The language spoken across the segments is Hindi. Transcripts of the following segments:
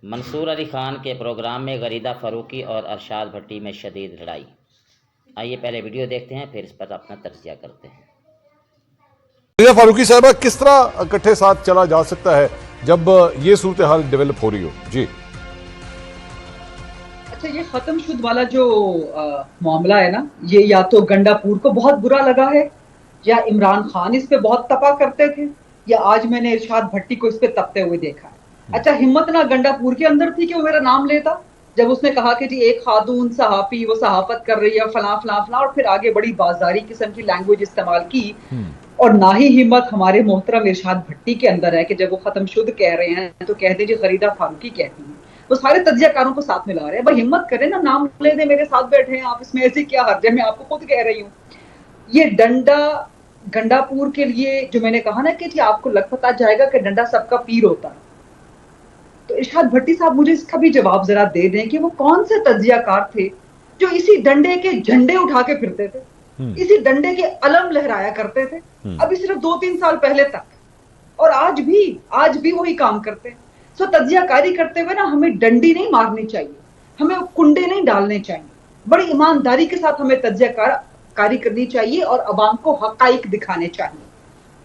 मंसूर अली खान के प्रोग्राम में गरीदा फ़ारूकी और अरशाद भट्टी में शदीद लड़ाई। आइए पहले वीडियो देखते हैं, फिर इस पर अपना तज्जिया करते हैं। गरीदा फारूकी साहबा, किस तरह इकट्ठे साथ चला जा सकता है जब ये सूरत हाल डेवलप हो रही हो? जी अच्छा, ये खत्म शुद वाला जो मामला है ना, ये या तो गंडापुर को बहुत बुरा लगा है, या इमरान खान इस पे बहुत तपा करते थे, या आज मैंने इरशाद भट्टी को इस पे तपते हुए देखा है। अच्छा, हिम्मत ना गंडापुर के अंदर थी कि वो मेरा नाम लेता, जब उसने कहा कि जी एक खातून सहाफी वो सहाफत कर रही है फला फला फला, और फिर आगे बड़ी बाजारी किस्म की लैंग्वेज इस्तेमाल की। और ना ही हिम्मत हमारे मोहतरम इरशाद भट्टी के अंदर है कि जब वो खत्म शुद्ध कह रहे हैं तो कह दीजिए गरीदा फारूकी कहती हैं। वो सारे तज्जियाकारों को साथ मिला रहे हैं। भाई हिम्मत करें ना, नाम ले दे, मेरे साथ बैठे हैं आप, इसमें ऐसी क्या हर्ज है? मैं आपको खुद कह रही हूँ। ये डंडा गंडापुर के लिए जो मैंने कहा ना कि जी आपको लग पता जाएगा कि डंडा सबका पीर होता है, तो इरशाद भट्टी साहब मुझे इसका भी जवाब जरा दे दें कि वो कौन से तज्जियाकार थे जो इसी डंडे के झंडे उठा के फिरते थे, इसी डंडे के अलम लहराया करते थे, अभी सिर्फ 2-3 साल पहले तक, और आज भी वही काम करते हैं। सो तज्जियाकारी करते हुए ना हमें डंडी नहीं मारनी चाहिए, हमें कुंडे नहीं डालने चाहिए, बड़ी ईमानदारी के साथ हमें तज्जियाकारी करनी चाहिए और अवाम को हकाइक दिखाने चाहिए।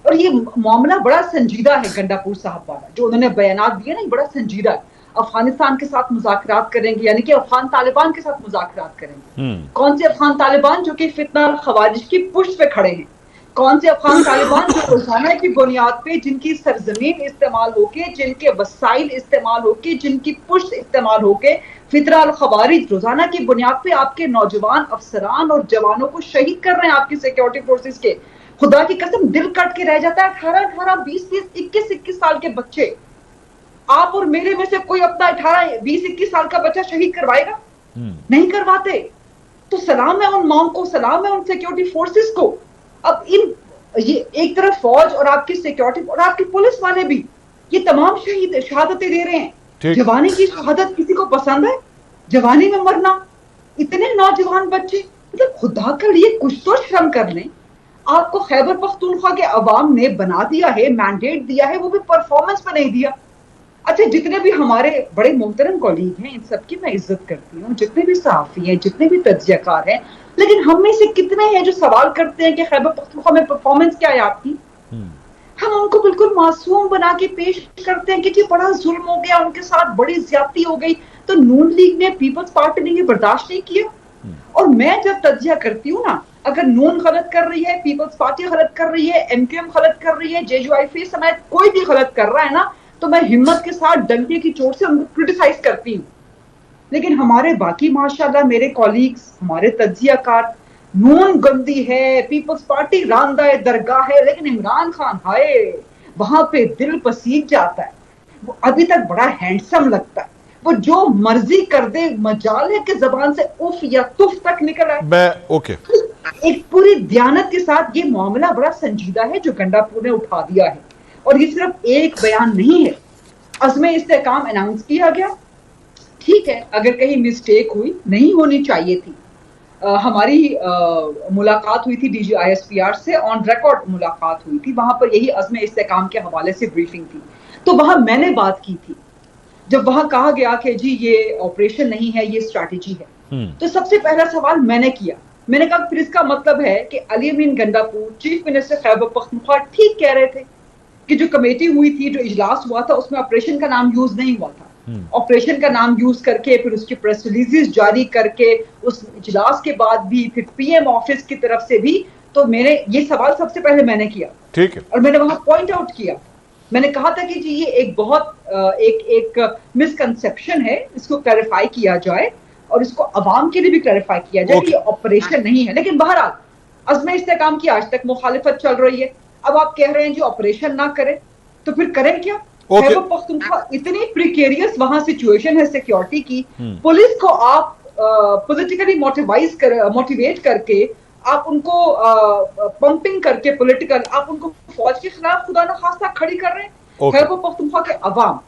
और ये मामला बड़ा संजीदा है, गंडापुर साहब वाला जो उन्होंने बयानात दिए ना, बड़ा संजीदा है। अफगानिस्तान के साथ मुज़ाकरात करेंगे, यानी कि अफगान तालिबान के साथ मुज़ाकरात करेंगे। कौन से अफगान तालिबान जो कि फितना और खवारिज की पुष्ट पे खड़े हैं, कौन से अफगान तालिबान जो रोजाना की बुनियाद पे जिनकी सरजमीन इस्तेमाल होके, जिनके वसाइल इस्तेमाल होके, जिनकी पुष्ट इस्तेमाल होके फितरा और खवारिज रोजाना की बुनियाद पे आपके नौजवान अफसरान और जवानों को शहीद कर रहे हैं, आपकी सिक्योरिटी फोर्सेस के। खुदा की कसम दिल कट के रह जाता है। 18-18, 20-20, 21-21 साल के बच्चे, आप और मेरे में से कोई अपना 18, 20, 21 साल का बच्चा शहीद करवाएगा? नहीं करवाते। तो सलाम है उन मॉम को, सलाम है उन सिक्योरिटी फोर्सेस को। अब ये एक तरफ फौज और आपकी सिक्योरिटी और आपकी पुलिस वाले भी, ये तमाम शहीद शहादतें दे रहे हैं। जवानी की शहादत किसी को पसंद है? जवानी में मरना, इतने नौजवान बच्चे, मतलब खुदा के लिए कुछ तो शर्म कर लें। आपको खैबर पख्तूनख्वा के अवाम ने बना दिया है, मैंडेट दिया है, वो भी परफॉर्मेंस पे नहीं दिया। अच्छा, जितने भी हमारे बड़े मोहतरम कॉलीग हैं, इन सबकी मैं इज्जत करती हूँ, जितने भी सहाफी हैं, जितने भी तज्जियाकार हैं, लेकिन हम में से कितने हैं जो सवाल करते हैं कि खैबर पख्तूनख्वा में परफॉर्मेंस क्या है आपकी? हम उनको बिल्कुल मासूम बना के पेश करते हैं कि जी बड़ा जुल्म हो गया, उनके साथ बड़ी ज्यादती हो गई। तो नून लीग ने, पीपल्स पार्टी ने ये बर्दाश्त नहीं किया। और मैं जब तज्जिया करती हूँ ना, अगर नून गलत कर रही है, पीपल्स पार्टी गलत कर रही है, एमक्यूएम गलत कर रही है, जेयूआईफी समेत कोई भी गलत कर रहा है ना, तो मैं हिम्मत के साथ डंडे की चोट से उनको क्रिटिसाइज करती हूँ। लेकिन हमारे बाकी माशाल्लाह मेरे कॉलीग्स, हमारे तज्जियाकार, नून गंदी है, पीपल्स पार्टी रांदा दरगाह है, लेकिन इमरान खान हाय, वहां पे दिल पसीज जाता है। वो अभी तक बड़ा हैंडसम लगता है, वो जो मर्जी कर दे, मजाल है कि जबान से उफ या तुफ तक निकल आए। ओके, एक पूरी दयानत के साथ ये मामला बड़ा संजीदा है जो गंडापुर ने उठा दिया है। और ये सिर्फ एक बयान नहीं है, अज़्म इस्तेहकाम अनाउंस किया गया, ठीक है, अगर कहीं मिस्टेक हुई, नहीं होनी चाहिए थी। हमारी मुलाकात हुई थी DGISPR से, ऑन रिकॉर्ड मुलाकात हुई थी, वहां पर यही अज़्म इस्तेहकाम के हवाले से ब्रीफिंग थी। तो वहां मैंने बात की थी, जब वहां कहा गया कि जी ये ऑपरेशन नहीं है, ये स्ट्रैटेजी है, तो सबसे पहला सवाल मैंने किया, मैंने कहा फिर इसका मतलब है कि अली अमीन गंडापुर, चीफ मिनिस्टर खैबर पख्तूनख्वा, ठीक कह रहे थे कि जो कमेटी हुई थी, जो इजलास हुआ था, उसमें ऑपरेशन का नाम यूज नहीं हुआ था। ऑपरेशन का नाम यूज करके फिर उसकी प्रेस रिलीजेस जारी करके उस इजलास के बाद भी फिर PM ऑफिस की तरफ से भी, तो मैंने ये सवाल सबसे पहले मैंने किया, ठीक है, और मैंने वहां पॉइंट आउट किया, मैंने कहा था कि जी ये एक बहुत एक मिसकंसेप्शन है, इसको क्लैरिफाई किया जाए और इसको अवाम के लिए भी क्लैरिफाई किया जाए कि ये ऑपरेशन नहीं है। लेकिन बहरहाल अज़्म इस्तेहकाम की आज तक मुखालिफत चल रही है। अब आप कह रहे हैं जी ऑपरेशन ना करें, तो फिर करें क्या? खैबर पख्तूनख्वा इतनी प्रिकेरियस वहां सिचुएशन है सिक्योरिटी की, पुलिस को आप पॉलिटिकली मोटिवेट करके, आप उनको पंपिंग करके पॉलिटिकल, आप उनको फौज के खिलाफ खुदा न खास्ता खड़ी कर रहे हैं। खैबर पख्तूनख्वा के अवाम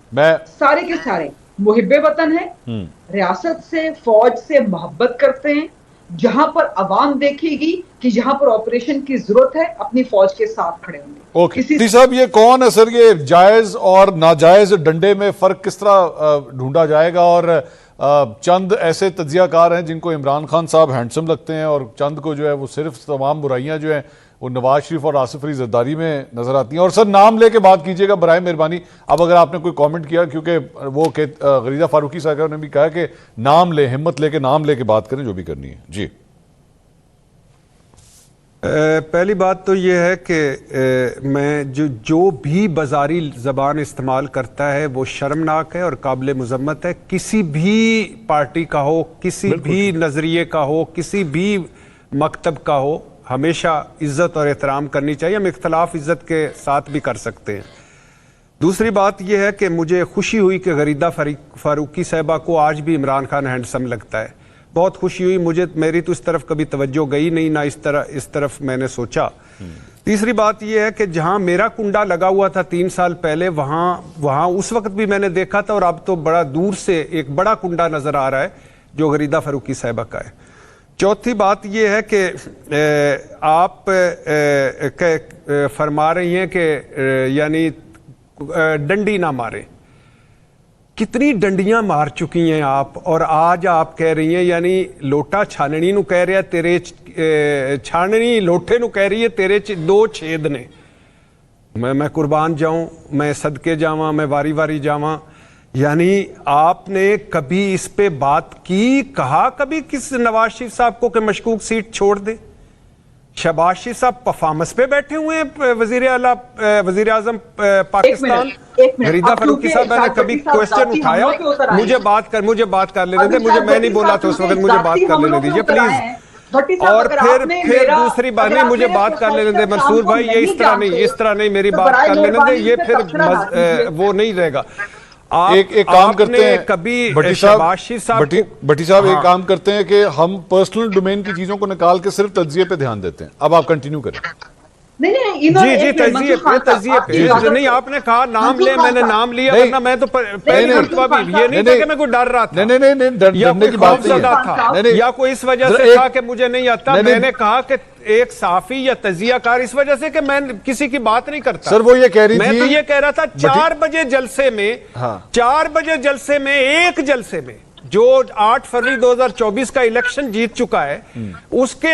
सारे के सारे मुहिब्बे वतन है, रियासत से, फौज से मोहब्बत करते हैं, जहां पर अवाम देखेगी कि जहां पर ऑपरेशन की जरूरत है अपनी फौज के साथ खड़े होंगे। ओके जी साहब, ये कौन है सर, ये जायज और नाजायज डंडे में फर्क किस तरह ढूंढा जाएगा? और चंद ऐसे तज्जियाकार हैं जिनको इमरान खान साहब हैंडसम लगते हैं और चंद को जो है वो सिर्फ तमाम बुराइयां जो हैं वो नवाज शरीफ और आसिफ अली जरदारी में नजर आती हैं। और सर नाम लेके बात कीजिएगा बराए मेहरबानी। अब अगर आपने कोई कमेंट किया, क्योंकि वो गरीदा फारूकी साहब ने भी कहा कि नाम ले, हिम्मत लेके नाम लेके बात करें जो भी करनी है। जी पहली बात तो ये है कि मैं जो भी बाजारी ज़बान इस्तेमाल करता है वो शर्मनाक है और काबिल मुज़म्मत है। किसी भी पार्टी का हो, किसी भी नज़रिए का हो, किसी भी मकतब का हो, हमेशा इज़्ज़त और एहतराम करनी चाहिए। हम इख्तलाफ इज़्ज़त के साथ भी कर सकते हैं। दूसरी बात यह है कि मुझे खुशी हुई कि गरीदा फारूकी साहिबा को आज भी इमरान खान हैंडसम लगता है। बहुत खुशी हुई मुझे। मेरी तो इस तरफ कभी तवज्जो गई नहीं, ना इस तरफ मैंने सोचा। तीसरी बात यह है कि जहां मेरा कुंडा लगा हुआ था 3 साल पहले, वहां उस वक्त भी मैंने देखा था और अब तो बड़ा दूर से एक बड़ा कुंडा नजर आ रहा है जो गरीदा फारूकी साहिबा का है। चौथी बात यह है कि आप फरमा रही हैं कि यानी डंडी ना मारे। कितनी डंडियां मार चुकी हैं आप, और आज आप कह रही हैं, यानी लोटा छाननी नू कह रहा तेरे छाननी लोटे नू कह रही है तेरे 2 छेद ने। मैं कुर्बान जाऊं, मैं सदके जावां, मैं वारी वारी जावां। यानी आपने कभी इस पे बात की, कहा कभी किस नवाज शरीफ साहब को कि मशकूक सीट छोड़ दे? शहबाज शरीफ साहब परफॉर्मेंस पे बैठे हुए हैं, वजीर आजम पाकिस्तान। गरीदा फारूकी साहब ने कभी क्वेश्चन उठाया? मुझे बात कर लेने दे, मैं नहीं बोला था उस वक्त, मुझे बात कर लेने दीजिए प्लीज। और फिर दूसरी बात नहीं, मुझे बात कर लेने दे मंसूर भाई, ये इस तरह नहीं मेरी बात कर लेने दे, ये फिर वो नहीं रहेगा। एक काम करते हैं कभी भट्टी साहब एक काम करते हैं कि हम पर्सनल डोमेन की चीजों को निकाल के सिर्फ तज्जिए पे ध्यान देते हैं। अब आप कंटिन्यू करें। नहीं तज्जिए पे नहीं, आपने कहा नाम ले, मैंने नाम लिया, वरना मैं तो पहली मर्तबा भी ये नहीं था कि मैं कोई डर रहा था, नहीं डरने की बात नहीं था, या कोई इस वजह से कहा कि मुझे नहीं आता। मैंने कहा कि एक साफी या तजियाकार इस वजह से कि मैं किसी की बात नहीं करता। सर वो ये कह रही थी, मैं तो ये कह रहा था 4 बजे जलसे में, 4 बजे जलसे में, एक जलसे में जो 8 फरवरी 2024 का इलेक्शन जीत चुका है, उसके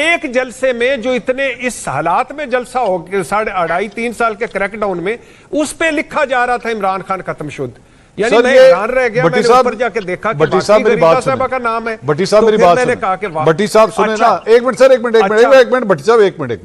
एक जलसे में जो इतने इस हालात में जलसा हो, 2.5-3 साल के क्रैकडाउन में, उस पे लिखा जा रहा था इमरान खान खत्मशुद। यानी मैं हैरान रह गया, मैंने ऊपर जाके देखा कि भट्टी साहब मेरी बात सुने, का नाम है भट्टी साहब मेरी बात सुने, भट्टी साहब सुने ना, एक मिनट सर, एक मिनट भट्टी साहब, एक मिनट।